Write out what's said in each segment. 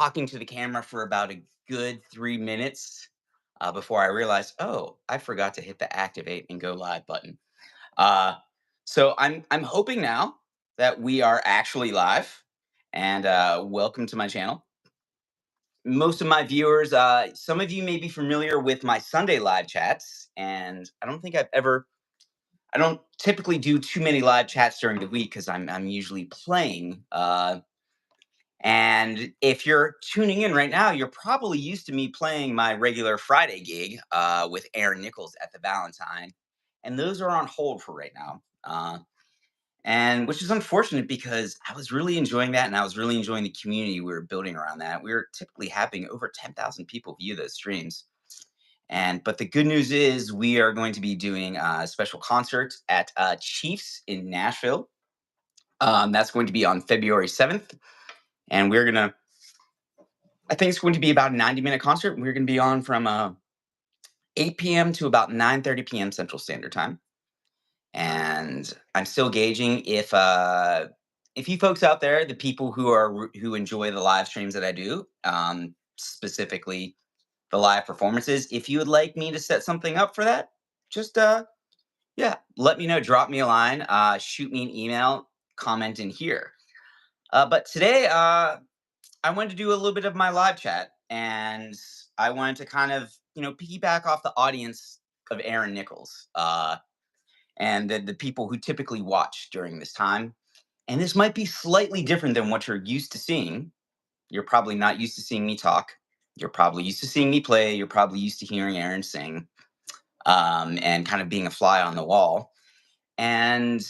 talking to the camera for about a good 3 minutes before I realized, oh, I forgot to hit the activate and go live button. Uh, so I'm hoping now that we are actually live, and welcome to my channel. Most of my viewers, some of you may be familiar with my Sunday live chats, and I don't typically do too many live chats during the week because I'm usually playing. And if you're tuning in right now, you're probably used to me playing my regular Friday gig with Aaron Nichols at the Valentine, and those are on hold for right now. And which is unfortunate because I was really enjoying that, and I was really enjoying the community we were building around that. We were typically having over 10,000 people view those streams. And but the good news is we are going to be doing a special concert at Chiefs in Nashville. That's going to be on February 7th, and I think it's going to be about a 90-minute concert. We're going to be on from 8 p.m. to about 9:30 p.m. Central Standard Time. And I'm still gauging if you folks out there, the people who enjoy the live streams that I do, specifically the live performances, if you would like me to set something up for that, just yeah, let me know. Drop me a line, shoot me an email, comment in here. But today, I wanted to do a little bit of my live chat, and I wanted to kind of, piggyback off the audience of Aaron Nichols and the people who typically watch during this time. And this might be slightly different than what you're used to seeing. You're probably not used to seeing me talk. You're probably used to seeing me play. You're probably used to hearing Aaron sing and kind of being a fly on the wall. And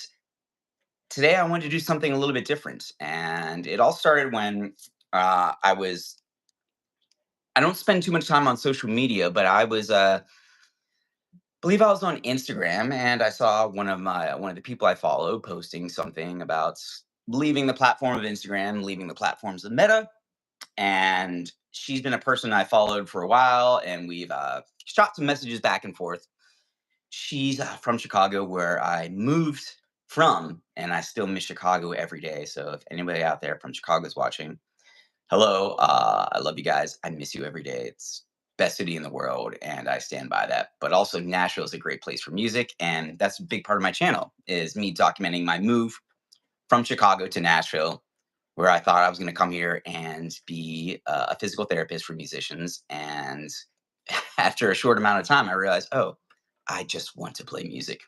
today I wanted to do something a little bit different. And it all started when I don't spend too much time on social media, but believe I was on Instagram and I saw one of the people I follow posting something about leaving the platform of Instagram, leaving the platforms of Meta. And she's been a person I followed for a while, and we've shot some messages back and forth. She's from Chicago, where I moved from, and I still miss Chicago every day. So if anybody out there from Chicago is watching, hello, I love you guys. I miss you every day. It's best city in the world, and I stand by that. But also, Nashville is a great place for music, and that's a big part of my channel is me documenting my move from Chicago to Nashville, where I thought I was going to come here and be a physical therapist for musicians. And after a short amount of time, I realized, oh, I just want to play music.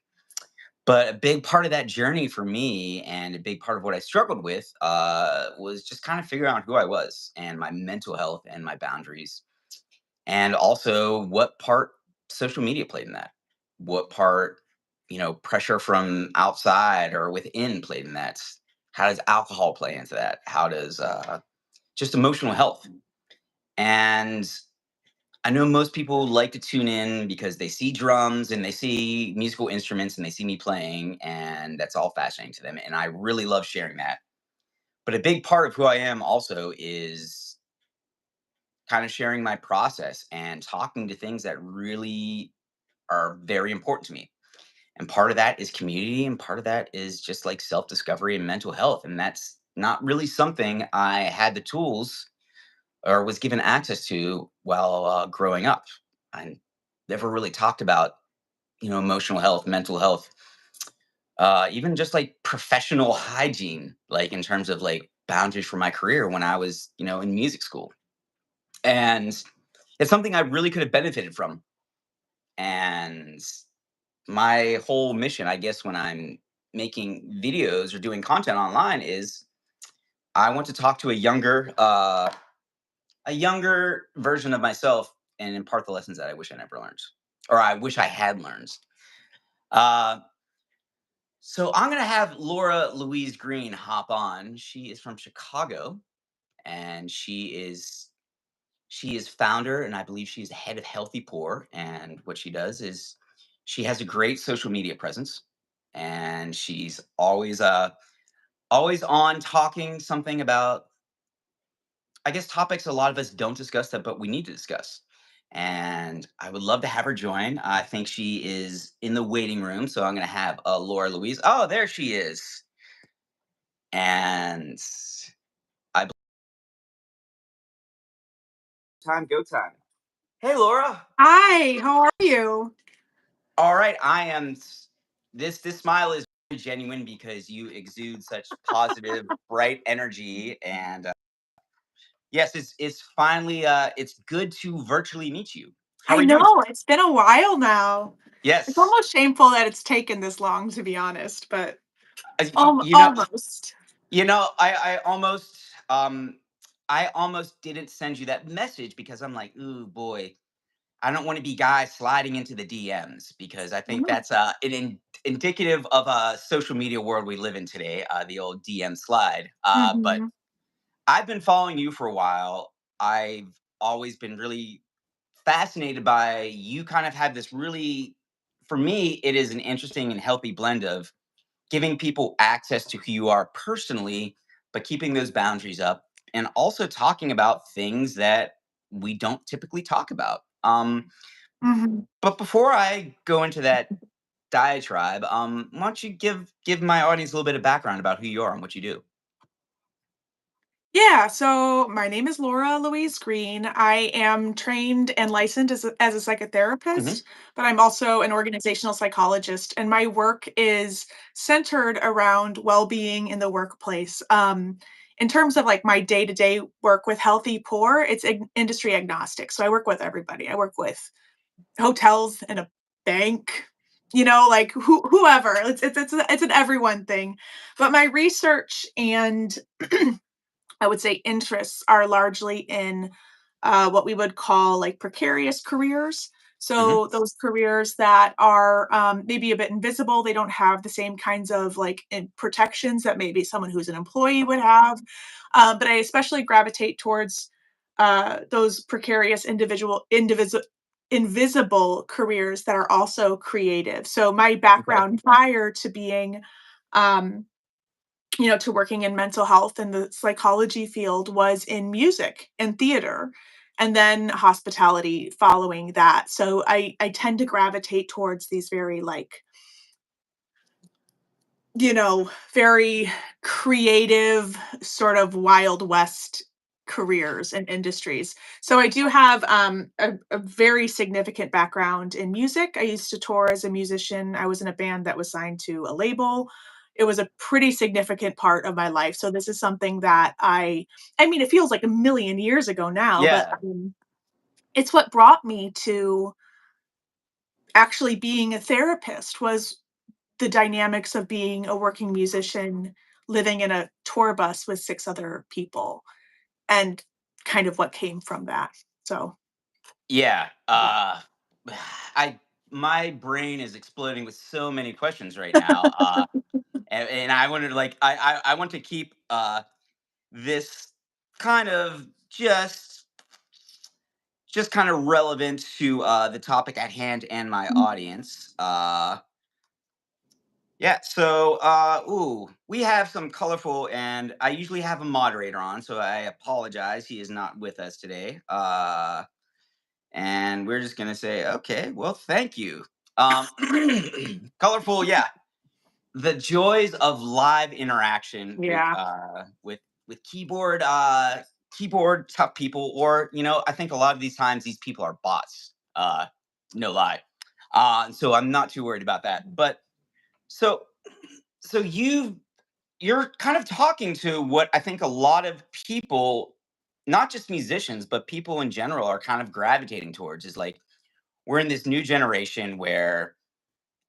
But a big part of that journey for me, and a big part of what I struggled with, was just kind of figuring out who I was and my mental health and my boundaries, and also what part social media played in that. What part, pressure from outside or within played in that. How does alcohol play into that? How does just emotional health? And I know most people like to tune in because they see drums and they see musical instruments and they see me playing, and that's all fascinating to them. And I really love sharing that. But a big part of who I am also is kind of sharing my process and talking to things that really are very important to me. And part of that is community, and part of that is just like self discovery and mental health. And that's not really something I had the tools or was given access to while growing up. I never really talked about, emotional health, mental health, even just like professional hygiene, like in terms of like boundaries for my career when I was, in music school. And it's something I really could have benefited from. And my whole mission, I guess, when I'm making videos or doing content online is I want to talk to a younger version of myself and impart the lessons that I wish I never learned, or I wish I had learned. Uh, so I'm gonna have Louise Green hop on. She is from Chicago, and she is founder, and I believe she's the head of Healthy Poor. And what she does is she has a great social media presence, and she's always on talking something about, I guess, topics a lot of us don't discuss that, but we need to discuss. And I would love to have her join. I think she is in the waiting room, so I'm going to have Laura Louise. Oh, there she is. And I Time, go time. Hey, Laura. Hi, how are you? All right, I am. This smile is very genuine because you exude such positive, bright energy, and yes, it's finally it's good to virtually meet you. How I are you doing today? know, it's been a while now. It's Yes, almost shameful that it's taken this long, to be honest, but uh, y- al you know, almost. I I almost didn't send you that message because I'm like, ooh boy, I don't want to be guys sliding into the DMs because I think Mm, that's indicative of a social media world we live in today, the old DM slide. But mhm, I've been following you for a while. I've always been really fascinated by you. Kind of have this really, for me, it is an interesting and healthy blend of giving people access to who you are personally, but keeping those boundaries up and also talking about things that we don't typically talk about. mhm. But before I go into that diatribe, why don't you give my audience a little bit of background about who you are and what you do? Yeah, so my name is Laura Louise Green. I am trained and licensed as a Hmm. psychotherapist, but I'm also an organizational psychologist, and my work is centered around well-being in the workplace. In terms of like my day-to-day work with healthy poor, it's industry agnostic. So I work with everybody. I work with hotels and a bank, like whoever. It's an everyone thing. But my research and I would say interests are largely in what we would call like precarious careers. Hmm. So those careers that are maybe a bit invisible, they don't have the same kinds of like protections that maybe someone who's an employee would have. But I especially gravitate towards those precarious invisible careers that are also creative. So my Okay. background prior to being um, to working in mental health and the psychology field was in music and theater, and then hospitality following that. So I tend to gravitate towards these very like, very creative, sort of Wild West careers and industries. So I do have a very significant background in music. I used to tour as a musician. I was in a band that was signed to a label. It was a pretty significant part of my life. So this is something that I mean, it feels like a million years ago now, but Yeah. it's what brought me to actually being a therapist was the dynamics of being a working musician living in a tour bus with 6 other people and kind of what came from that. So, Yeah. yeah. I my brain is exploding with so many questions right now. And I wanted to like I want to keep this kind of just kind of relevant to the topic at hand and my audience. Yeah, so we have some colorful, and I usually have a moderator on, so I apologize. He is not with us today. And we're just gonna say, okay, well, thank you. Um colorful, yeah. The joys of live interaction Yeah. with keyboard tough people, or I think a lot of these times these people are bots. No lie. So I'm not too worried about that. But so so you're kind of talking to what I think a lot of people, not just musicians, but people in general, are kind of gravitating towards, is like we're in this new generation where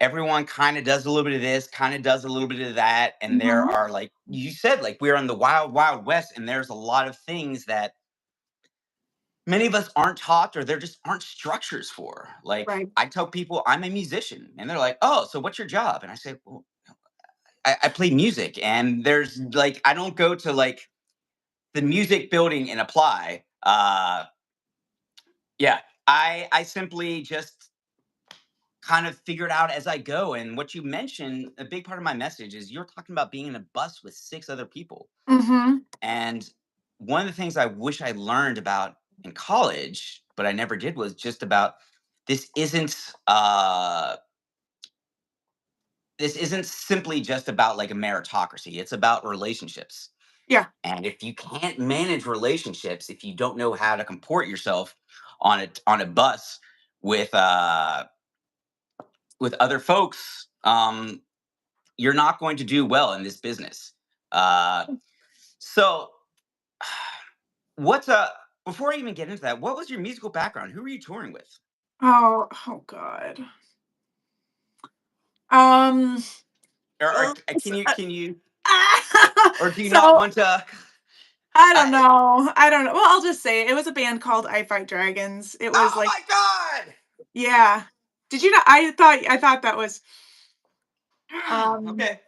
everyone kind of does a little bit of this, kind of does a little bit of that. And there Mhm. are, like you said, like we're in the wild, wild west, and there's a lot of things that many of us aren't taught, or there just aren't structures for. Like Right. I tell people I'm a musician, and they're like, oh, so what's your job? And I say, well, I play music, and there's like I don't go to like the music building and apply. Yeah, I simply just kind of figure it out as I go. And what you mentioned, a big part of my message is you're talking about being in a bus with 6 other people. Mhm. And one of the things I wish I learned about in college, but I never did, was just about this isn't uh this isn't simply just about like a meritocracy. It's about relationships. Yeah. And if you can't manage relationships, if you don't know how to comport yourself on a bus with uh with other folks, you're not going to do well in this business. Uh, so, what's before I even get into that, what was your musical background? Who were you touring with? Oh god. Um, Or uh, can s you or do you not so, want to? I don't I, know, I don't know. Well, I'll just say it was a band called I Fight Dragons. It was oh like my god! yeah. Did you not I thought that was, um Okay.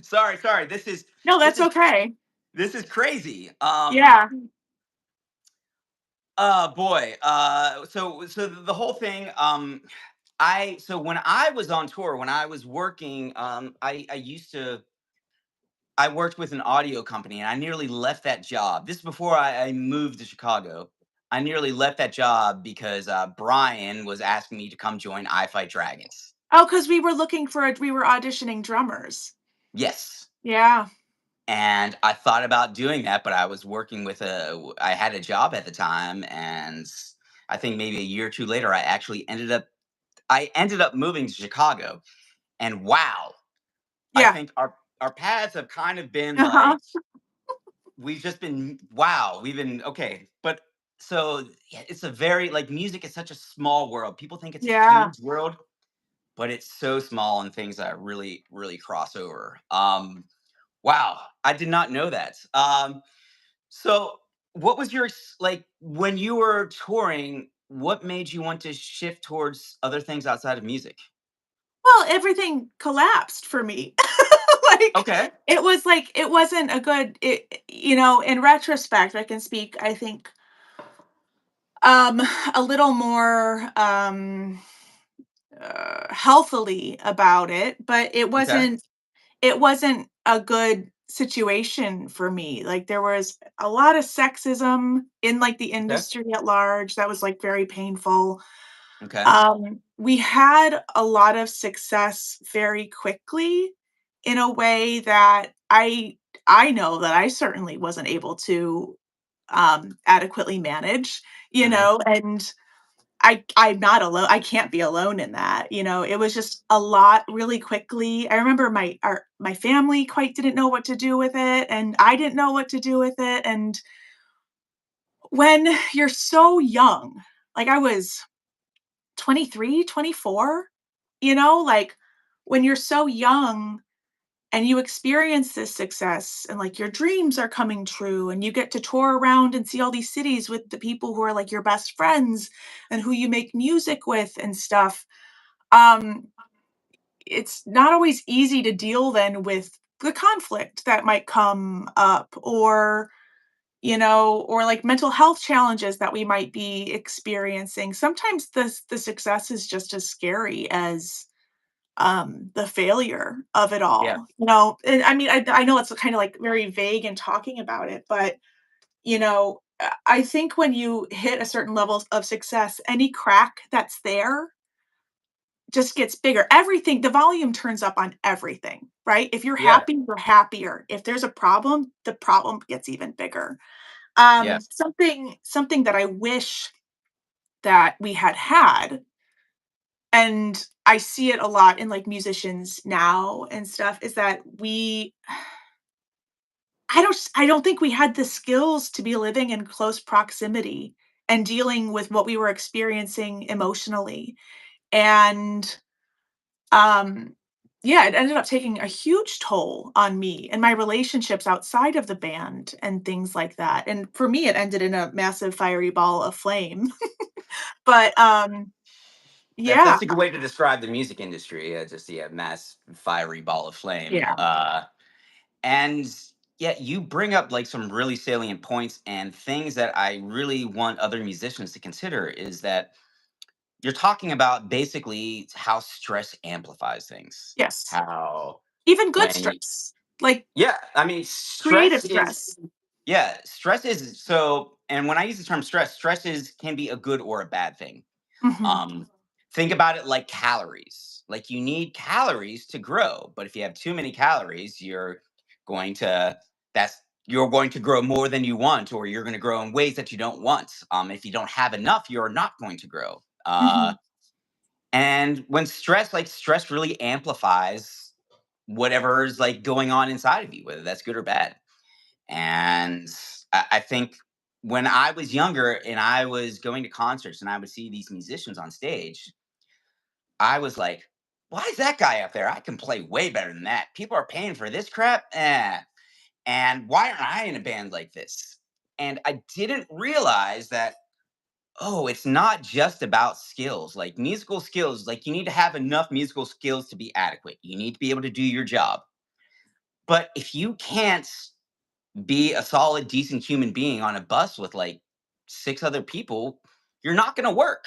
Sorry. no, This that's is okay. this is crazy. Yeah. Boy. So the whole thing. So when I was on tour, when I was working, I worked with an audio company, and I nearly left that job. This is before I moved to Chicago. I nearly left that job because Brian was asking me to come join I Fight Dragons. Oh, because we were auditioning drummers. Yes. Yeah. And I thought about doing that, but I was working with I had a job at the time, and I think maybe a year or two later, I ended up moving to Chicago. And wow, I Yeah. think our paths have kind of been Uh-huh. like we've just been wow, we've been okay. But so yeah, it's a very like music is such a small world. People think it's a Yeah. huge world, but it's so small and things that really cross over. Wow, I did not know that. So, what was your like when you were touring? What made you want to shift towards other things outside of music? Well, everything collapsed for me. Like, Okay. it was like it wasn't a good in retrospect, I can speak, I think, um, a little more, healthily about it, but Okay. it wasn't a good situation for me. Like, there was a lot of sexism in, like, the Okay. industry at large that was, like, very painful. Okay. We had a lot of success very quickly in a way that I know that I certainly wasn't able to, adequately manage, Hmm. and I'm not alone. I can't be alone in that, it was just a lot really quickly. I remember my family quite didn't know what to do with it, and I didn't know what to do with it, and when you're so young, like, I was 23, 24, like, when you're so young and you experience this success and, like, your dreams are coming true and you get to tour around and see all these cities with the people who are, like, your best friends and who you make music with and stuff, um, it's not always easy to deal then with the conflict that might come up or like mental health challenges that we might be experiencing. Sometimes the success is just as scary as the failure of it Yeah. all. And I mean, I know it's kind of like very vague in talking about it, but I think when you hit a certain level of success, any crack that's there just gets bigger. Everything, the volume turns up on everything, right? If you're Yeah. happy, you're happier. If there's a problem, the problem gets even bigger. Yeah. Something that I wish that we had had, and I see it a lot in, like, musicians now and stuff, is that I don't think we had the skills to be living in close proximity and dealing with what we were experiencing emotionally, and, um, yeah, it ended up taking a huge toll on me and my relationships outside of the band and things like that, and for me, it ended in a massive fiery ball of flame. But, yeah, That's a good way to describe the music industry. Just yeah, mass fiery ball of flame. yeah, And yeah, you bring up like some really salient points and things that I really want other musicians to consider is that you're talking about basically how stress amplifies things. yes. How Even good when you, stress, like yeah, I mean creative stress. stress is so and when I use the term stress is can be a good or a bad thing. Mhm. Um, think about it like calories. Like you need calories to grow, but if you have too many calories, you're going to that's you're going to grow more than you want, or you're going to grow in ways that you don't want. If you don't have enough, you're not going to grow. Mhm. And when stress really amplifies whatever's like going on inside of you, whether that's good or bad. And I think when I was younger and I was going to concerts and I would see these musicians on stage, I was like, why is that guy up there? I can play way better than that. People are paying for this crap. And why aren't I in a band like this? And I didn't realize that, oh, it's not just about skills, like musical skills. Like, you need to have enough musical skills to be adequate. You need to be able to do your job. But if you can't be a solid, decent human being on a bus with like six other people, you're not going to work.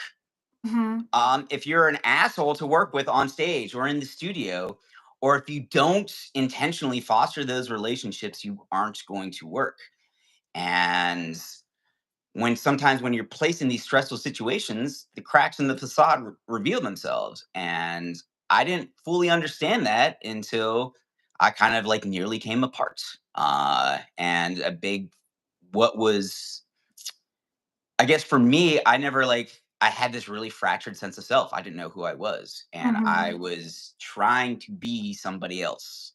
Mhm. If you're an asshole to work with on stage or in the studio, or if you don't intentionally foster those relationships, you aren't going to work. And when you're placed in these stressful situations, the cracks in the facade reveal themselves. And I didn't fully understand that until I kind of like nearly came apart. And a big, what was, I guess for me, I had this really fractured sense of self. I didn't know who I was. And I Mhm. was trying to be somebody else.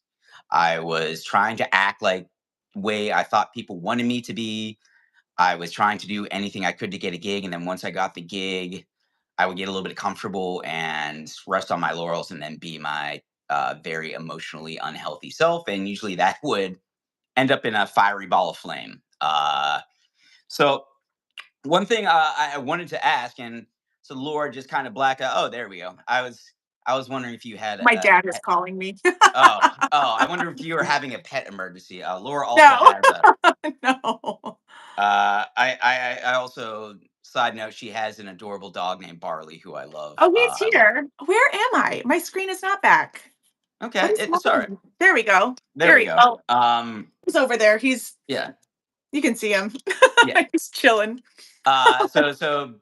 I was trying to act like way I thought people wanted me to be. I was trying to do anything I could to get a gig. And then once I got the gig, I would get a little bit comfortable and rest on my laurels and then be my very emotionally unhealthy self. And usually that would end up in a fiery ball of flame. So one thing I wanted to ask, and so Laura just kind of black out. Oh, there we go. I was wondering if you had My a dad is pet. calling me. Oh, I wonder if you were having a pet emergency. Laura also No. has a. No. I also, side note, she has an adorable dog named Barley who I love. Oh, he's I love. here. Where am I? My screen is not back. What Okay, is it's all right. happening? There we go. There we go. Oh, he's over there. Yeah, You can see him. yeah. He's chilling. So,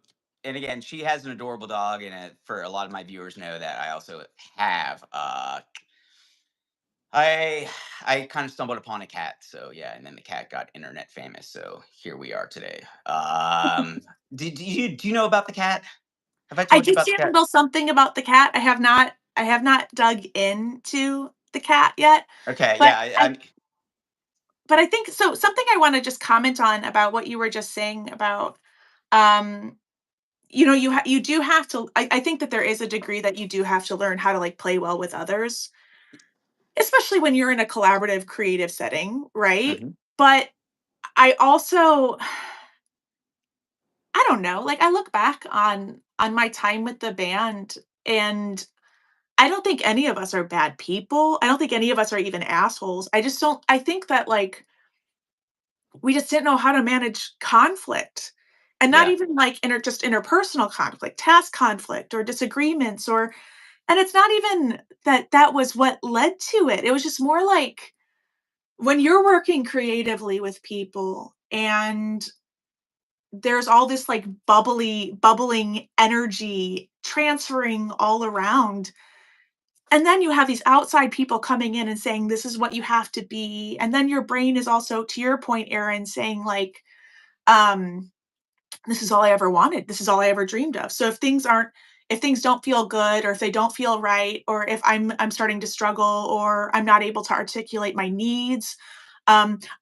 and again, she has an adorable dog, and for a lot of my viewers know that I also have. I I kind of stumbled upon a cat, so yeah, and then the cat got internet famous, so here we are today. Do you know about the cat? Have I I told you did about see the a cat? little something about the cat. I have not dug into the cat yet, Okay, but yeah, I think so something I wanna just comment on about what you were just saying about, um, you do have to I think that there is a degree that you do have to learn how to, like, play well with others, especially when you're in a collaborative creative setting, right? mhm, But I also I don't know, like, I look back on my time with the band, and I don't think any of us are bad people. I don't think any of us are even assholes. I just don't I think that, like, we just didn't know how to manage conflict, and not yeah, even, like, just interpersonal conflict, task conflict or disagreements and it's not even that that was what led to it. It was just more like when you're working creatively with people and there's all this, like, bubbling energy transferring all around, and then you have these outside people coming in and saying, "This is what you have to be," and then your brain is also, to your point, Aaron, saying, like, um, "This is all I ever wanted. This is all I ever dreamed of." So if things don't feel good or if they don't feel right or if I'm starting to struggle or I'm not able to articulate my needs,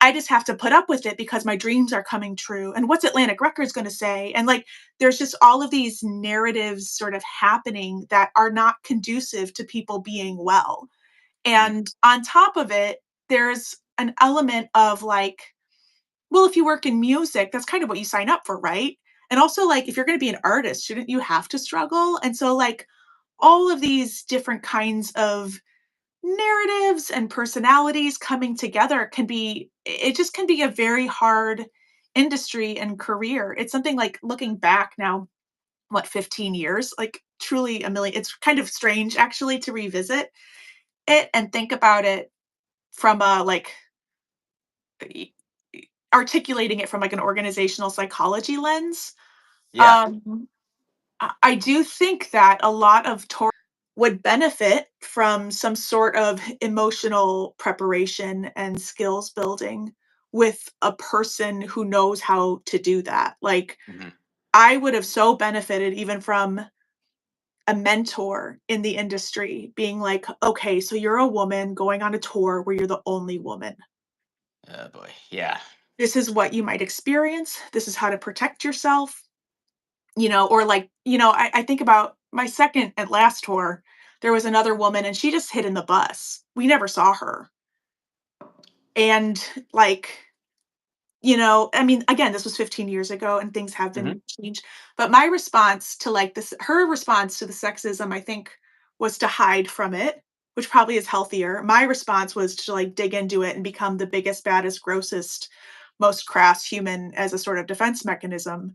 I just have to put up with it because my dreams are coming true. And what's Atlantic Records going to say? And like, there's just all of these narratives sort of happening that are not conducive to people being well. mhm, And on top of it, there's an element of like, well, if you work in music, that's kind of what you sign up for, right? And also, like, if you're going to be an artist, shouldn't you have to struggle? And so, like, all of these different kinds of narratives and personalities coming together it just can be a very hard industry and career. It's something like looking back now, what, 15 years, like truly a million. It's kind of strange actually to revisit it and think about it from a like e- articulating it from like an organizational psychology lens. yeah. um I do think that a lot of tour would benefit from some sort of emotional preparation and skills building. with a person who knows how to do that. Like, Mhm. I would have so benefited even from a mentor in the industry being like, "Okay, so you're a woman going on a tour where you're the only woman. Oh boy. Yeah. This is what you might experience. This is how to protect yourself." Or like, I think about my second and last tour, there was another woman and she just hid in the bus. We never saw her. And like, I mean, again, this was 15 years ago and things have Mhm. been changed. But my response to like this, her response to the sexism, I think, was to hide from it, which probably is healthier. My response was to like dig into it and become the biggest, baddest, grossest, most crass human as a sort of defense mechanism.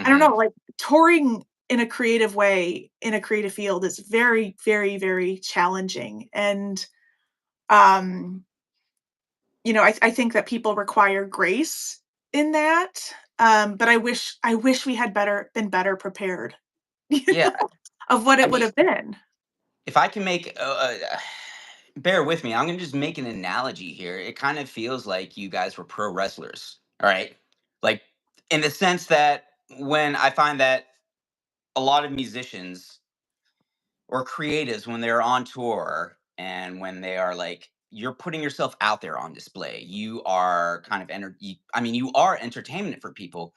I don't Mhm. know, like touring in a creative way in a creative field is very, very, very challenging. And um I think that people require grace in that, but I wish we had been better prepared, Yeah. of what I it would mean, have been. if I can make, bear with me, I'm gonna just make an analogy here. It kind of feels like you guys were pro wrestlers, all right? Like, in the sense that when I find that a lot of musicians or creatives, when they're on tour and when they are like, you're putting yourself out there on display. You are kind of I mean, you are entertainment for people.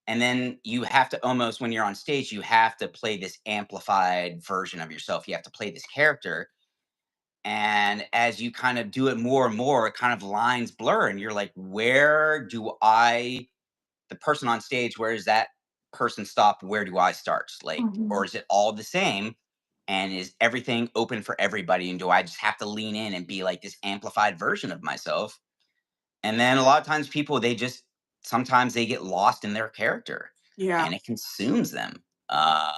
And then you have to almost, when you're on stage, you have to play this amplified version of yourself. You have to play this character. And as you kind of do it more and more, it kind of lines blur. And you're like, where do I, the person on stage, where does that person stop? Where do I start? Like, or Mhm. is it all the same? And is everything open for everybody? And do I just have to lean in and be like this amplified version of myself? And then a lot of times people, they just, sometimes they get lost in their character Yeah. and it consumes them. Uh,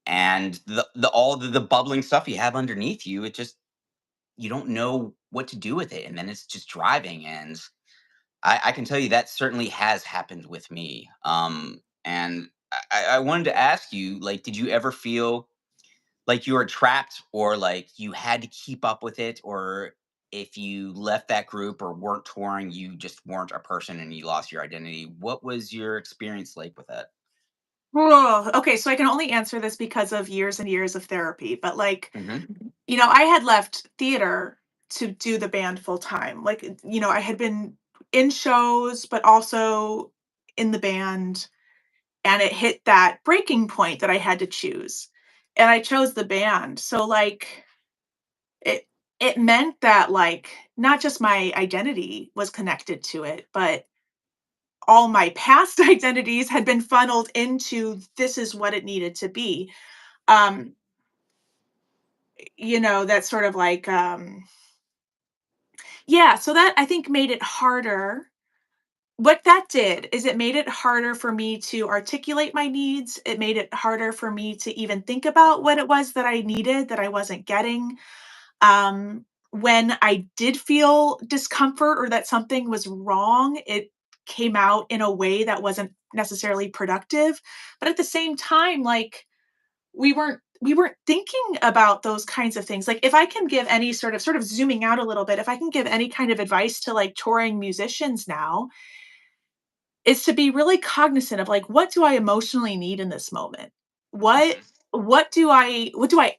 and the all the bubbling stuff you have underneath you, it just, you don't know what to do with it. And then it's just driving. And I can tell you that certainly has happened with me. And I wanted to ask you, like, did you ever feel like you were trapped or like you had to keep up with it? Or if you left that group or weren't touring, you just weren't a person and you lost your identity? What was your experience like with that? Woah, okay, so I can only answer this because of years and years of therapy, but, like, Hmm. I had left theater to do the band full time. Like, I had been in shows, but also in the band, and it hit that breaking point that I had to choose, and I chose the band. So, like, it it meant that, like, not just my identity was connected to it, but all my past identities had been funneled into this is what it needed to be. Um, that's sort of like, yeah, so that I think made it harder. What that did is it made it harder for me to articulate my needs. It made it harder for me to even think about what it was that I needed that I wasn't getting. When I did feel discomfort or that something was wrong, it came out in a way that wasn't necessarily productive. But at the same time, like we weren't thinking about those kinds of things. Like if I can give any sort of zooming out a little bit, if I can give any kind of advice to like touring musicians now, is to be really cognizant of like what do I emotionally need in this moment? What Hmm. what do I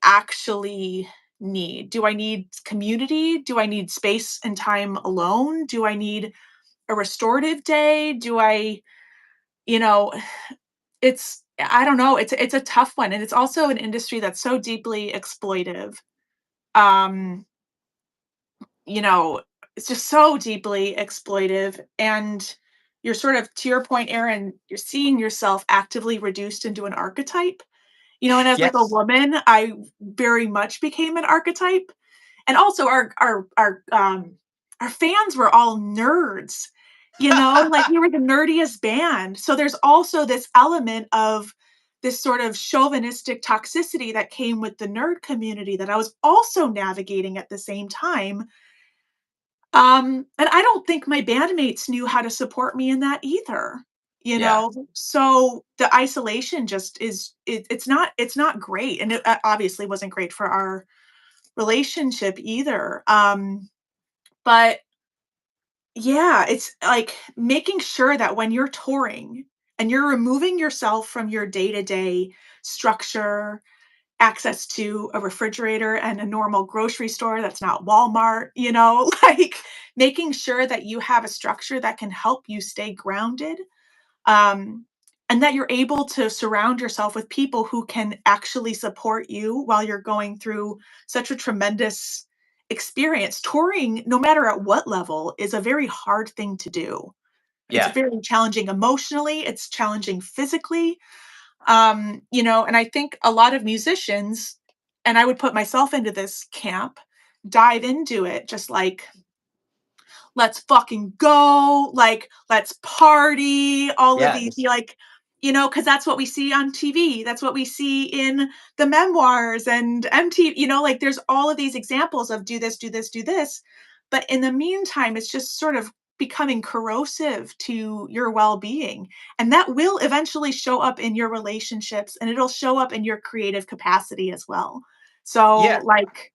actually need? Do I need community? Do I need space and time alone? Do I need a restorative day? Do I, you know, it's I don't know, it's a tough one and it's also an industry that's so deeply exploitive. Um, you know, it's just so deeply exploitive and you're sort of to your point, Aaron, you're seeing yourself actively reduced into an archetype. And as like a Yes. woman, I very much became an archetype. And also our fans were all nerds, like we were the nerdiest band. So there's also this element of this sort of chauvinistic toxicity that came with the nerd community that I was also navigating at the same time. And I don't think my bandmates knew how to support me in that either, Yeah. So the isolation just it's not great, and it obviously wasn't great for our relationship either. But Yeah, it's like making sure that when you're touring and you're removing yourself from your day-to-day structure, access to a refrigerator and a normal grocery store that's not Walmart, like making sure that you have a structure that can help you stay grounded, um, and that you're able to surround yourself with people who can actually support you while you're going through such a tremendous experience. Touring, no matter at what level, is a very hard thing to do. It's Yeah. very challenging emotionally, it's challenging physically. And I think a lot of musicians, and I would put myself into this camp, dive into it just like, let's fucking go, like, let's party, all of Yeah. these, like, because that's what we see on TV. That's what we see in the memoirs and MTV, like there's all of these examples of do this, do this, do this. But in the meantime, it's just sort of becoming corrosive to your well-being. And that will eventually show up in your relationships and it'll show up in your creative capacity as well. So, Yeah. like,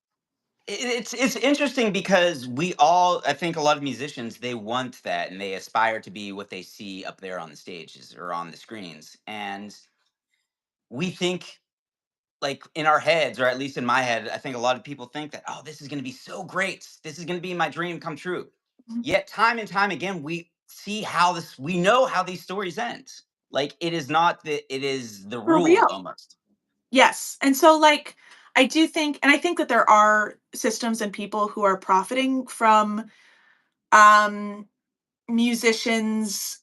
It's interesting because we all, I think a lot of musicians, they want that and they aspire to be what they see up there on the stages or on the screens. And we think, like, in our heads, or at least in my head, I think a lot of people think that, oh, this is going to be so great, this is going to be my dream come true. Yet time and time again we know how these stories end. Like, it is not that, it is the for rule real. almost. Yes, and so, like, I do think and I think that there are systems and people who are profiting from, um, musicians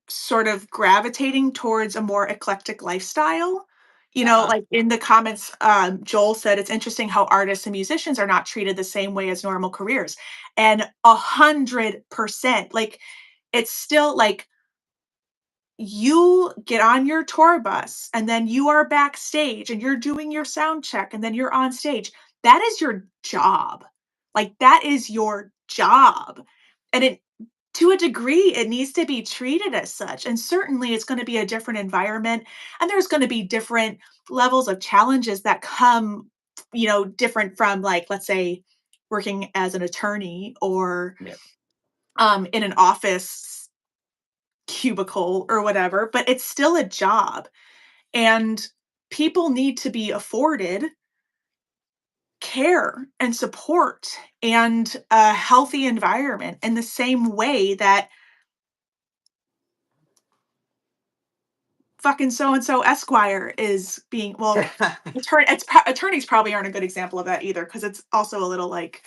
sort of gravitating towards a more eclectic lifestyle. Uh-huh. Like, in the comments, Joel said, "It's interesting how artists and musicians are not treated the same way as normal careers," and 100%, like, it's still, like, you get on your tour bus and then you are backstage and you're doing your sound check and then you're on stage. That is your job. Like, that is your job. And it to a degree, it needs to be treated as such. And certainly it's going to be a different environment and there's going to be different levels of challenges that come, different from, like, let's say working as an attorney or Yeah. in an office cubicle or whatever, but it's still a job. And people need to be afforded care and support and a healthy environment in the same way that fucking so and so Esquire is being, well, attorneys probably aren't a good example of that either because it's also a little like,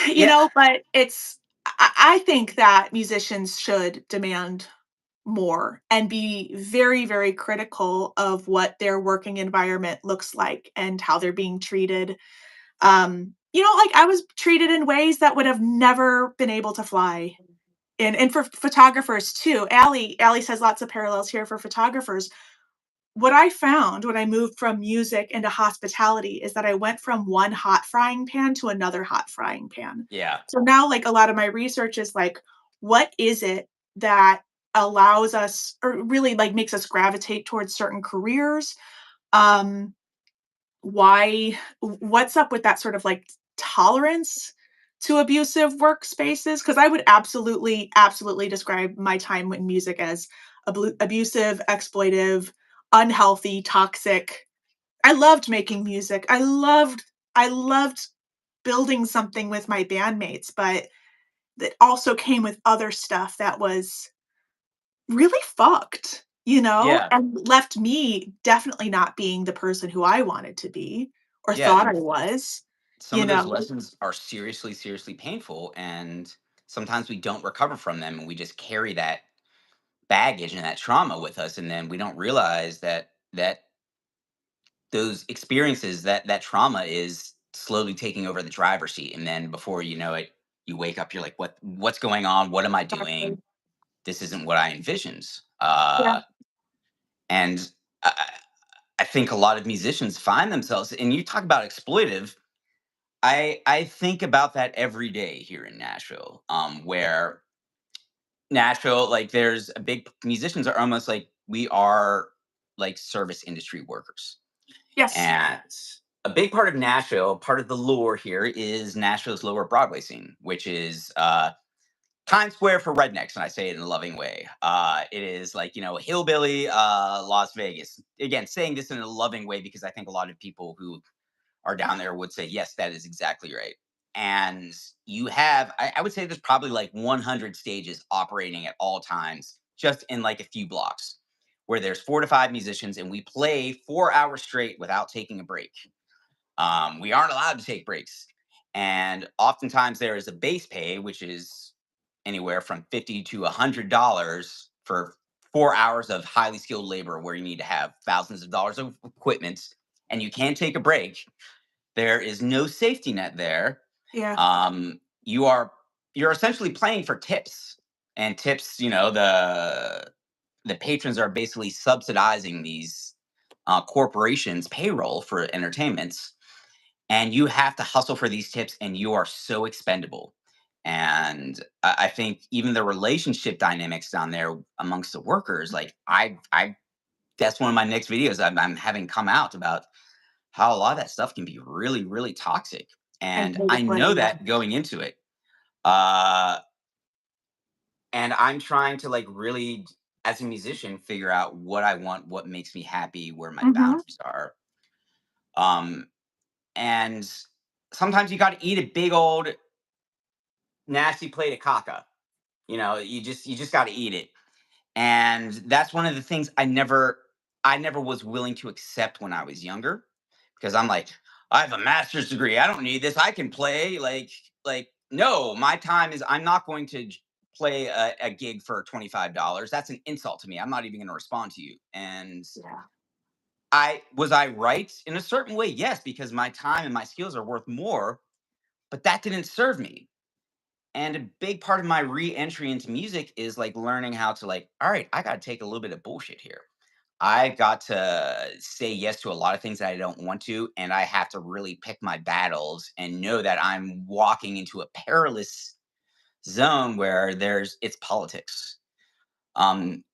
Yeah. but I think that musicians should demand more and be very, very critical of what their working environment looks like and how they're being treated. Like, I was treated in ways that would have never been able to fly. And for photographers too. Allie says lots of parallels here for photographers. What I found when I moved from music into hospitality is that I went from one hot frying pan to another hot frying pan. Yeah. So now, like, a lot of my research is like, what is it that allows us or really like makes us gravitate towards certain careers? Um, what's up with that sort of like tolerance to abusive workspaces? Because I would absolutely, absolutely describe my time in music as abusive, exploitive, unhealthy, toxic. I loved making music. I loved building something with my bandmates, but that also came with other stuff that was really fucked, Yeah. and left me definitely not being the person who I wanted to be or Yeah. thought I And was, some you of those know? lessons are seriously, seriously painful. And sometimes we don't recover from them and we just carry that baggage and that trauma with us. And then we don't realize that those experiences, that trauma is slowly taking over the driver's seat. And then before you know it, you wake up, you're like, what's going on? What am I doing? Exactly. This isn't what I envisioned. Yeah. And I think a lot of musicians find themselves, and you talk about exploitive. I think about that every day here in Nashville, where Nashville, like, there's a big musicians are almost like we are like service industry workers, Yes. and a big part of Nashville, part of the lure here is Nashville's lower Broadway scene, which is Times Square for rednecks, and I say it in a loving way. It is like, hillbilly Las Vegas. Again, saying this in a loving way because I think a lot of people who are down there would say, yes, that is exactly right. And you have, I would say there's probably like 100 stages operating at all times, just in like a few blocks, where there's 4 to 5 musicians, and we play 4 hours straight without taking a break. We aren't allowed to take breaks. And oftentimes there is a base pay, which is anywhere from $50 to $100 for 4 hours of highly skilled labor where you need to have thousands of dollars of equipment and you can't take a break. There is no safety net there. Yeah. You are you're essentially playing for tips. And tips, the patrons are basically subsidizing these corporations' payroll for entertainments, and you have to hustle for these tips, and you are so expendable. And I think even the relationship dynamics down there amongst the workers, like I that's one of my next videos I'm having come out about how a lot of that stuff can be really, really toxic. In a And I negative know way, yeah. that going into it. Uh, and I'm trying to like really, as a musician, figure out what I want, what makes me happy, where my Mhm. boundaries are. Um, and sometimes you got to eat a big old nasty plate of caca. You just got to eat it. And that's one of the things I never was willing to accept when I was younger, because I'm like, I have a master's degree. I don't need this. I can play like no, my time is I'm not going to play a gig for $25. That's an insult to me. I'm not even going to respond to you. And Yeah. I right in a certain way? Yes, because my time and my skills are worth more, but that didn't serve me. And a big part of my re-entry into music is like learning how to like, all right, I got to take a little bit of bullshit here. I got to say yes to a lot of things that I don't want to, and I have to really pick my battles and know that I'm walking into a perilous zone where it's politics. Um,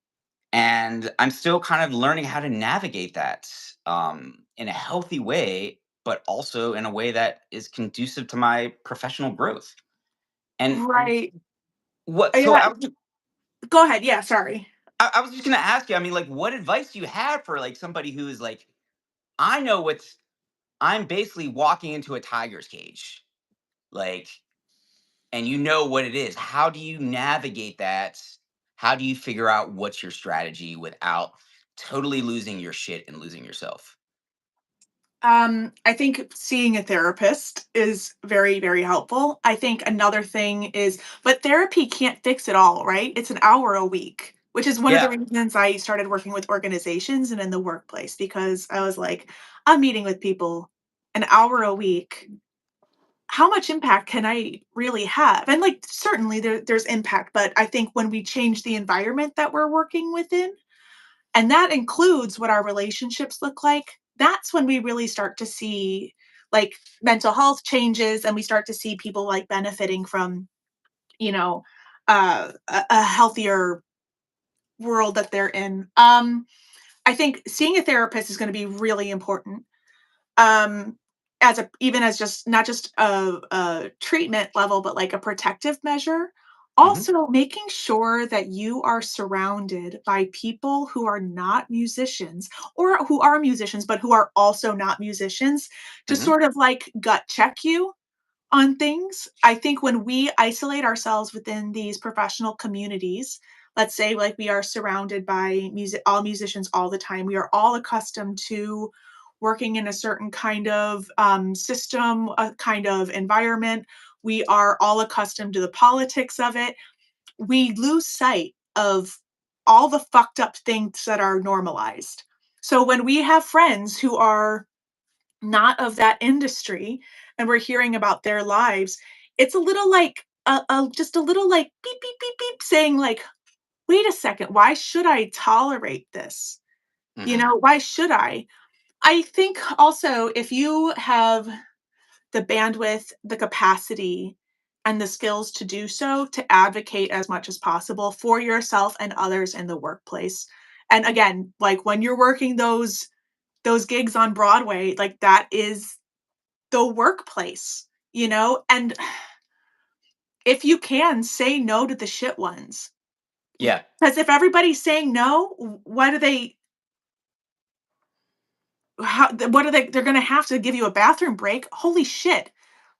and I'm still kind of learning how to navigate that in a healthy way, but also in a way that is conducive to my professional growth. And Right. what? So Yeah. Go ahead. Yeah, sorry. I was just gonna ask you. I mean, like, what advice do you have for like somebody who is like, I know what's I'm basically walking into a tiger's cage, like, and you know what it is. How do you navigate that? How do you figure out what's your strategy without totally losing your shit and losing yourself? I think seeing a therapist is very, very helpful. I think another thing is, but therapy can't fix it all, right? It's an hour a week, which is one of the Yeah. reasons I started working with organizations and in the workplace because I was like, I'm meeting with people an hour a week. How much impact can I really have? And like, certainly there's impact, but I think when we change the environment that we're working within, and that includes what our relationships look like. That's when we really start to see like mental health changes and we start to see people like benefiting from, you know, a healthier world that they're in. I think seeing a therapist is going to be really important. Um, as a even as just not just a treatment level, but like a protective measure. Hmm. Also, making sure that you are surrounded by people who are not musicians or who are musicians, but who are also not musicians to Hmm. sort of like gut check you on things. I think when we isolate ourselves within these professional communities, let's say like we are surrounded by all musicians all the time, we are all accustomed to working in a certain kind of system, a kind of environment. We are all accustomed to the politics of it. We lose sight of all the fucked up things that are normalized. So when we have friends who are not of that industry and we're hearing about their lives, it's a little like just a little like beep beep beep beep saying like, wait a second, why should I tolerate this? Hmm. Why should I think also if you have the bandwidth, the capacity, and the skills to do so, to advocate as much as possible for yourself and others in the workplace. And again, like when you're working those gigs on Broadway, like that is the workplace, and if you can, say no to the shit ones. Yeah. Because if everybody's saying no, what are they how what are they're gonna have to give you a bathroom break? Holy shit.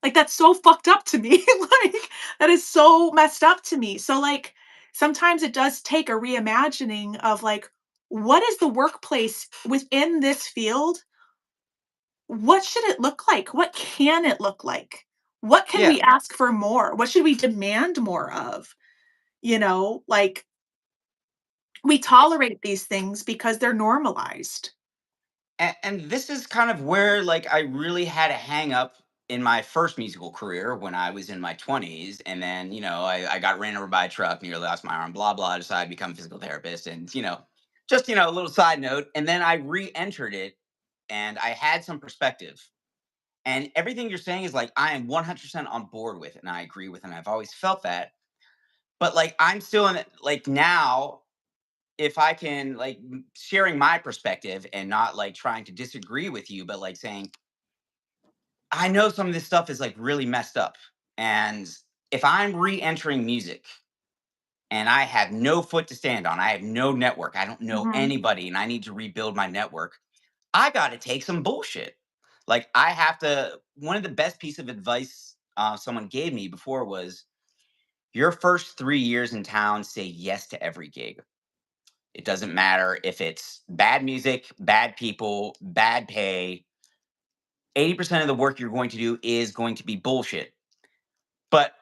Like, that's so fucked up to me. Like, that is so messed up to me. So, like, sometimes it does take a reimagining of, like, what is the workplace within this field? What should it look like? What can it look like? What can Yeah. we ask for more? What should we demand more of? Like, we tolerate these things because they're normalized. And this is kind of where like I really had a hang up in my first musical career when I was in my 20s. And then, I got ran over by a truck, nearly lost my arm, blah, blah, decided to become a physical therapist. And, just, a little side note. And then I re entered it and I had some perspective. And everything you're saying is like, I am 100% on board with it. And I agree with it. And I've always felt that. But like, I'm still in it, like now, if I can like sharing my perspective and not like trying to disagree with you, but like saying, I know some of this stuff is like really messed up. And if I'm re entering music and I have no foot to stand on, I have no network, I don't know Mhm. anybody, and I need to rebuild my network, I got to take some bullshit. Like, I have to, one of the best piece of advice someone gave me before was your first 3 years in town, say yes to every gig. It doesn't matter if it's bad music, bad people, bad pay. 80% of the work you're going to do is going to be bullshit. But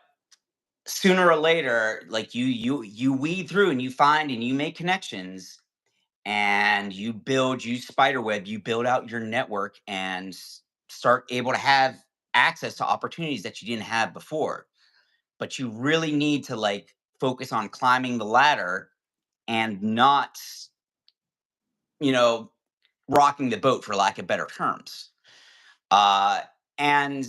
sooner or later, like you weed through and you find and you make connections and you spiderweb, you build out your network and start able to have access to opportunities that you didn't have before. But you really need to like focus on climbing the ladder and not, you know, rocking the boat for lack of better terms. And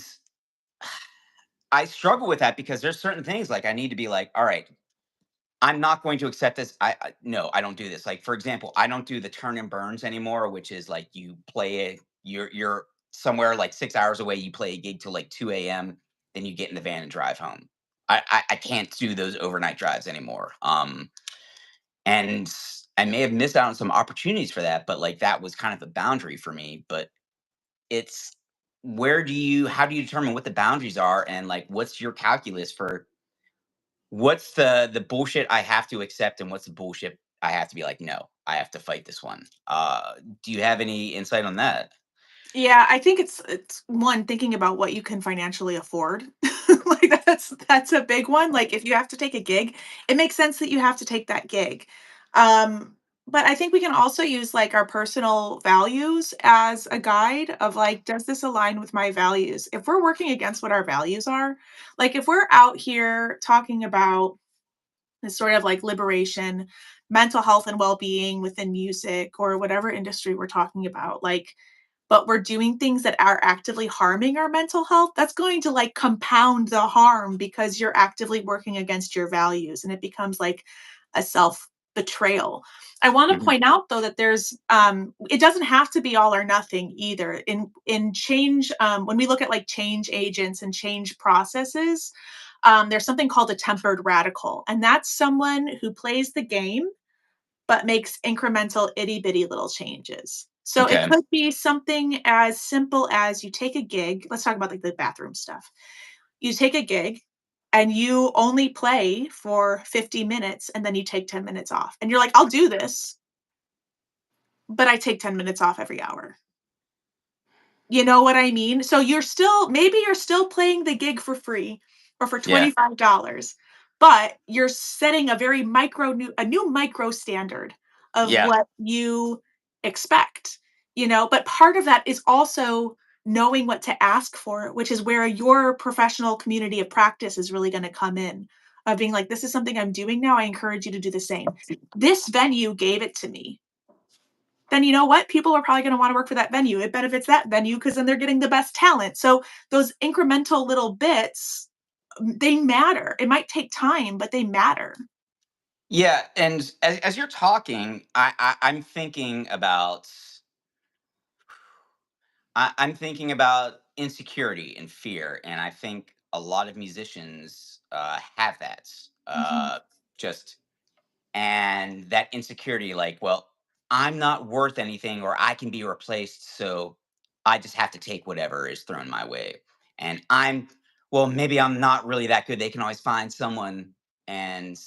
I struggle with that because there's certain things like I need to be like, all right, I'm not going to accept this. No, I don't do this. Like for example, I don't do the turn and burns anymore, which is like you're somewhere like 6 hours away, you play a gig till like 2 a.m., then you get in the van and drive home. I can't do those overnight drives anymore. And I may have missed out on some opportunities for that, but like that was kind of a boundary for me. But it's how do you determine what the boundaries are and like what's your calculus for what's the bullshit I have to accept and what's the bullshit I have to be like, no, I have to fight this one. Do you have any insight on that? Yeah, I think it's one, thinking about what you can financially afford. Like, that's a big one. Like, if you have to take a gig, it makes sense that you have to take that gig. But I think we can also use, like, our personal values as a guide of, like, does this align with my values? If we're working against what our values are, like, if we're out here talking about this sort of, like, liberation, mental health and well-being within music or whatever industry we're talking about, like, but we're doing things that are actively harming our mental health, that's going to like compound the harm because you're actively working against your values and it becomes like a self betrayal. I want to Mhm. point out though that there's it doesn't have to be all or nothing either. In change, when we look at like change agents and change processes, there's something called a tempered radical, and that's someone who plays the game but makes incremental itty bitty little changes. So it Okay. could be something as simple as you take a gig. Let's talk about like the bathroom stuff. You take a gig and you only play for 50 minutes and then you take 10 minutes off. And you're like, I'll do this, but I take 10 minutes off every hour. You know what I mean? So maybe you're still playing the gig for free or for Yeah. $25, but you're setting a new micro standard of Yeah. what you expect, but part of that is also knowing what to ask for, which is where your professional community of practice is really going to come in. Of being like, this is something I'm doing now. I encourage you to do the same. This venue gave it to me, then you know what? People are probably going to want to work for that venue. It benefits that venue because then they're getting the best talent. So those incremental little bits, they matter. It might take time, but they matter. Yeah. And as you're talking, I'm thinking about I'm thinking about insecurity and fear, and I think a lot of musicians have that. Mhm. Just and that insecurity, like, well, I'm not worth anything, or I can be replaced, so I just have to take whatever is thrown my way. And well, maybe I'm not really that good. They can always find someone and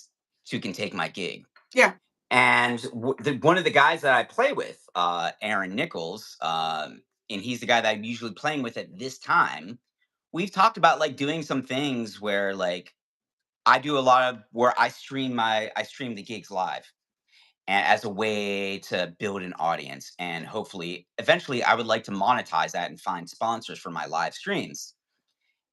who can take my gig. Yeah. And one of the guys that I play with, Aaron Nichols, and he's the guy that I'm usually playing with at this time. We've talked about like doing some things where like I do a lot of where I stream the gigs live, and as a way to build an audience, and hopefully eventually I would like to monetize that and find sponsors for my live streams.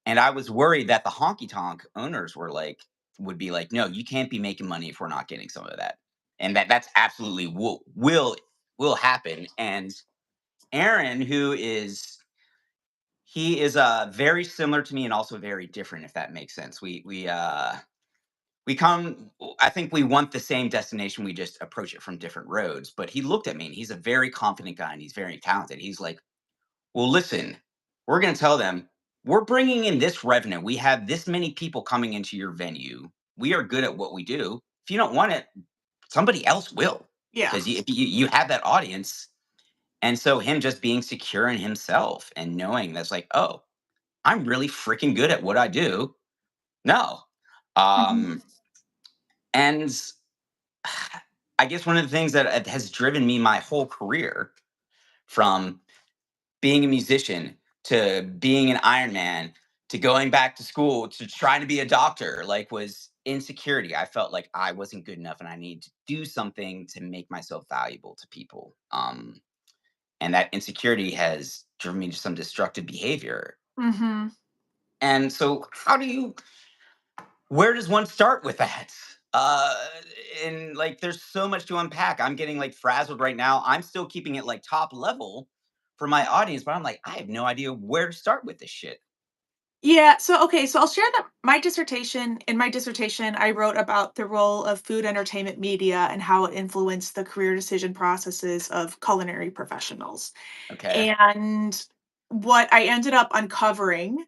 And I was worried that the honky tonk owners would be like, no, you can't be making money if we're not getting some of that. And that's absolutely will happen. And Aaron, he is very similar to me and also very different, if that makes sense. We come I think we want the same destination, we just approach it from different roads. But he looked at me and he's a very confident guy and he's very talented. He's like, well, listen, we're going to tell them we're bringing in this revenue. We have this many people coming into your venue. We are good at what we do. If you don't want it, somebody else will, Yeah. because you have that audience. And so him just being secure in himself and knowing that's like, oh, I'm really freaking good at what I do. No. Mhm. Um, and I guess one of the things that has driven me my whole career, from being a musician to being an Iron Man to going back to school to trying to be a doctor, like, was insecurity. I felt like I wasn't good enough and I need to do something to make myself valuable to people. And that insecurity has driven me to some destructive behavior. Mhm. And so, where does one start with that? Uh, and like, there's so much to unpack. I'm getting like frazzled right now. I'm still keeping it like top level for my audience, but I'm like, I have no idea where to start with this shit. Yeah, so okay, so I'll share that in my dissertation, I wrote about the role of food entertainment media and how it influenced the career decision processes of culinary professionals. Okay. And what I ended up uncovering,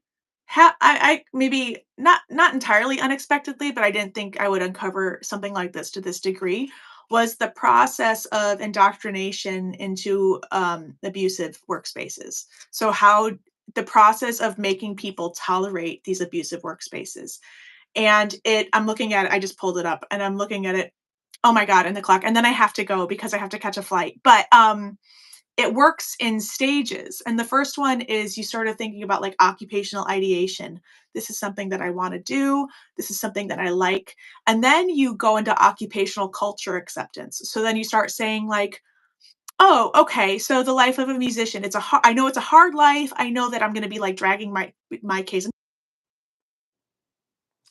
I maybe not entirely unexpectedly, but I didn't think I would uncover something like this to this degree, was the process of indoctrination into abusive workspaces. So how the process of making people tolerate these abusive workspaces. And I'm looking at it, I just pulled it up and I'm looking at it. Oh my God, and the clock. And then I have to go because I have to catch a flight. But it works in stages. And the first one is you started thinking about like occupational ideation. This is something that I want to do. This is something that I like. And then you go into occupational culture acceptance. So then you start saying like, oh, okay. So the life of a musician, I know it's a hard life. I know that I'm going to be like dragging my case.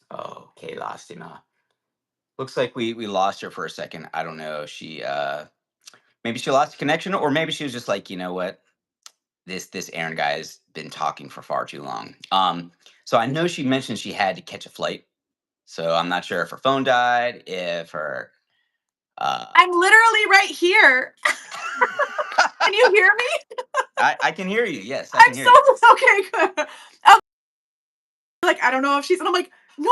Oh, okay, lost him. Looks like we lost her for a second. I don't know. She maybe she lost connection, or maybe she was just like, you know what, this Aaron guy has been talking for far too long. So I know she mentioned she had to catch a flight. So I'm not sure if her phone died, if her uh I'm literally right here. Can you hear me? I can hear you. Yes, I I'm can hear so you. okay. Good. Like, I don't know if she's and I'm like, "No,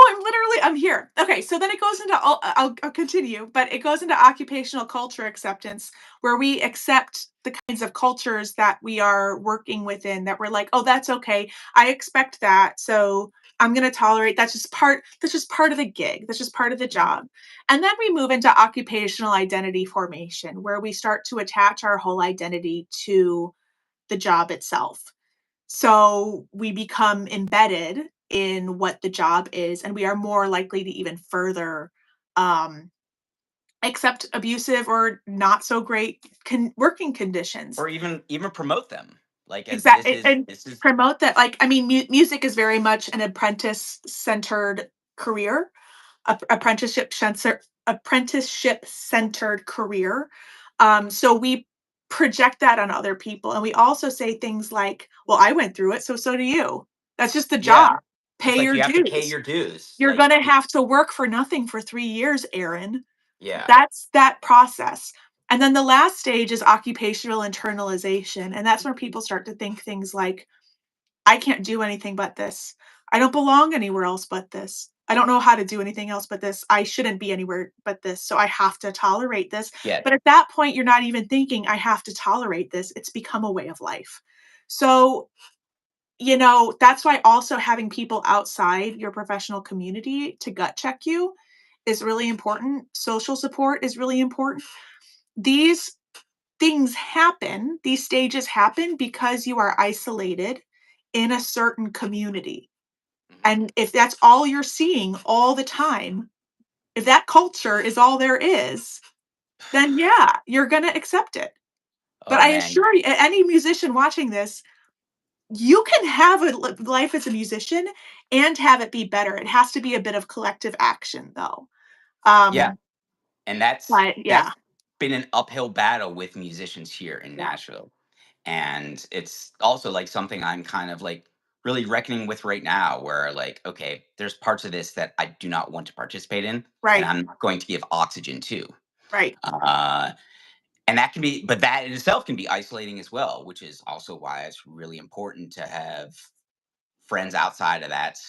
I'm here." Okay, so then it goes into I'll continue, but it goes into occupational culture acceptance, where we accept the kinds of cultures that we are working within, that we're like, "Oh, that's okay. I expect that, so I'm gonna tolerate that's just part of the gig. That's just part of the job." And then we move into occupational identity formation, where we start to attach our whole identity to the job itself. So we become embedded in what the job is, and we are more likely to even further um, accept abusive or not so great working conditions. Or even promote them. Like, as Exactly, and this is promote that. Like, I mean, music is very much an apprentice centered career, apprenticeship centered career. So we project that on other people, and we also say things like, "Well, I went through it, so do you." That's just the yeah. job. It's Pay like your you have to pay dues. your dues. You're Like, gonna have to work for nothing for 3 years, Aaron. yeah. That's that process. And then the last stage is occupational internalization, and that's where people start to think things like, I can't do anything but this. I don't belong anywhere else but this. I don't know how to do anything else but this. I shouldn't be anywhere but this, so I have to tolerate this. Yeah. But at that point, you're not even thinking, "I have to tolerate this." It's become a way of life. So, that's why also having people outside your professional community to gut check you is really important. Social support is really important. These these stages happen because you are isolated in a certain community. Mhm. And if that's all you're seeing all the time, if that culture is all there is, then yeah, you're going to accept it. But Oh I man. assure you, any musician watching this, you can have a life as a musician and have it be better. It has to be a bit of collective action, though. Yeah. Um, And that's but that's yeah, been an uphill battle with musicians here in yeah, Nashville. And it's also like something I'm kind of like really reckoning with right now, where like, okay, there's parts of this that I do not want to participate in, and right, I'm not going to give oxygen to. right. Uh, and that can be, but that in itself can be isolating as well, which is also why it's really important to have friends outside of that,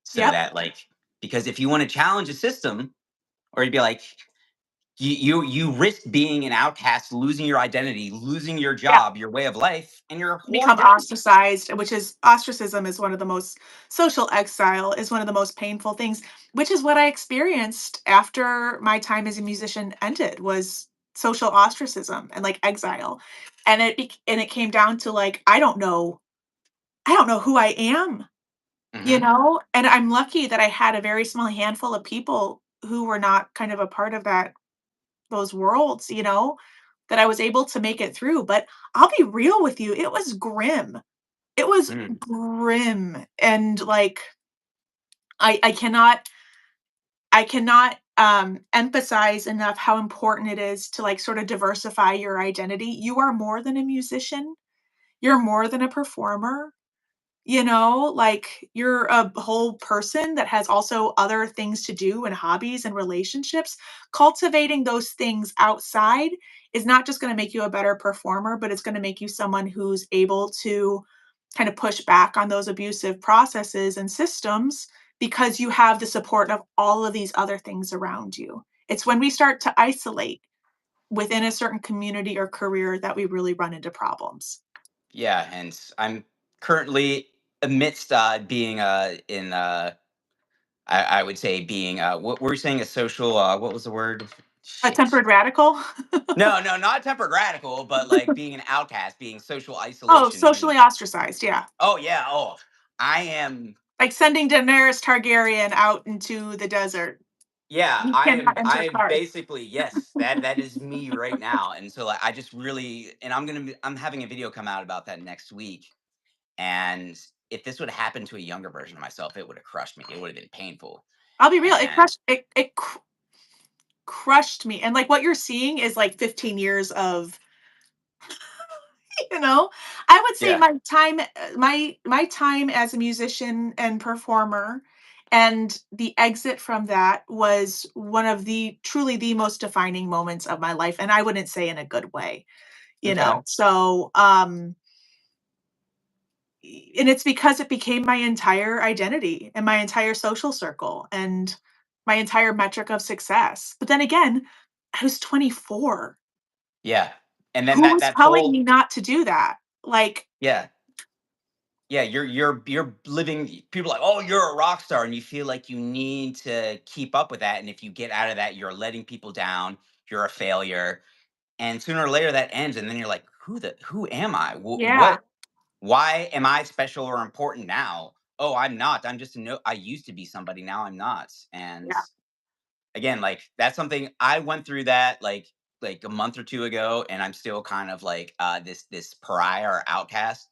so Yep, that like, because if you want to challenge a system, or you'd be like, you risk being an outcast, losing your identity, losing your yeah. job, your way of life, and your whole Become identity. ostracized, which is ostracism is one of the most social exile is one of the most painful things, which is what I experienced after my time as a musician ended was social ostracism and like exile. And it came down to like I don't know who I am, Hmm. And I'm lucky that I had a very small handful of people who were not kind of a part of those worlds, that I was able to make it through. But I'll be real with you, it was grim. It was Mm. grim, and, like, I cannot, emphasize enough how important it is to, like, sorta diversify your identity. You are more than a musician. You're more than a performer, like, you're a whole person that has also other things to do and hobbies and relationships. Cultivating those things outside is not just gonna make you a better performer, but it's gonna make you someone who's able to kind of push back on those abusive processes and systems because you have the support of all of these other things around you. It's when we start to isolate within a certain community or career that we really run into problems. Yeah, and I'm currently amidst being in I would say being what were you saying, a social what was the word? A Shit. tempered radical? No, no, not tempered radical, but like being an outcast, being social Oh, isolation, being, socially ostracized, yeah. oh yeah, oh, I am, Like sending Daenerys Targaryen out into the desert. yeah, You cannot enter I am Karth. basically, yes, that is me right now. And so like I just really, and I'm having a video come out about that next week. And if this would have happened to a younger version of myself, it would have crushed me. It would have been painful. I'll be real, And it crushed me, and, like, what you're seeing is, like, 15 years of You know? I would say yeah, my time as a musician and performer and the exit from that was one of the truly the most defining moments of my life, and I wouldn't say in a good way, you okay, know? So, and it's because it became my entire identity and my entire social circle and my entire metric of success. But then again, I was 24. yeah. And then Who that was that telling me whole, not to do that? Like, yeah, yeah, you're living, people are like, oh, you're a rock star, and you feel like you need to keep up with that. And if you get out of that, you're letting people down, you're a failure. And sooner or later that ends, and then you're like, who am I? yeah, Why am I special or important now? Oh, I'm not. I'm just a no, I used to be somebody, now I'm not. And yeah. again, like that's something I went through that like a month or two ago, and I'm still kind of like this pariah or outcast.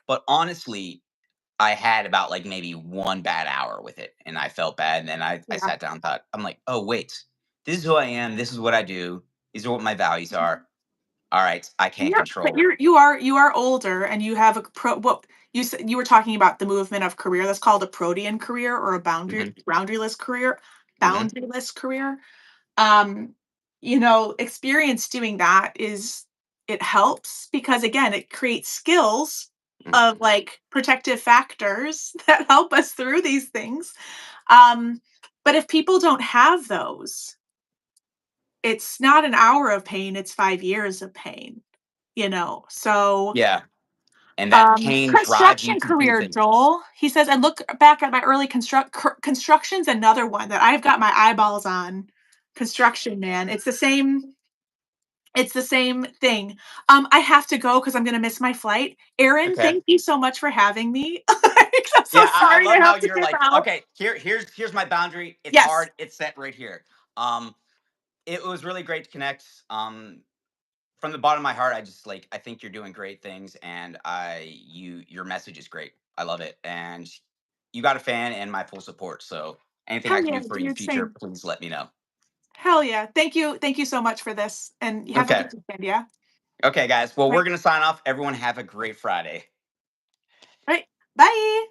But honestly, I had about like maybe one bad hour with it, and I felt bad. And then I Yeah. sat down and thought, I'm like, oh wait, this is who I am, this is what I do, these are what my values are. All right, I can't But control. you are older and you have a what you said you were talking about the movement of career. That's called a protean career or a Hmm. boundaryless career. Hmm. Boundaryless career. Experience doing that is it helps because again, it creates skills of, Mhm. like, protective factors that help us through these things. Um, but if people don't have those, it's not an hour of pain, it's 5 years of pain, you know? So, Yeah, and that pain drives you construction to do career, things. Joel, he says, "I look back at my early construction's another one that I've got my eyeballs on. Construction, man. It's the same thing. I have to go because 'cause I'm gonna miss my flight. Erin, Okay. thank you so much for having me. I'm so Yeah, I sorry I love how have to you're dip like, out. okay, here's my boundary. It's Yes. hard. It's set right here. Um, it was really great to connect. From the bottom of my heart, I think you're doing great things, and your message is great. I love it, and you got a fan and my full support. So anything I Hell can yeah, do for you in the dude, future, same. please let me know. Hell yeah. Thank you so much for this, and you have a Okay. good weekend, yeah? Okay, guys. Well, we're Right. gonna sign off. Everyone have a great Friday. Right. Bye.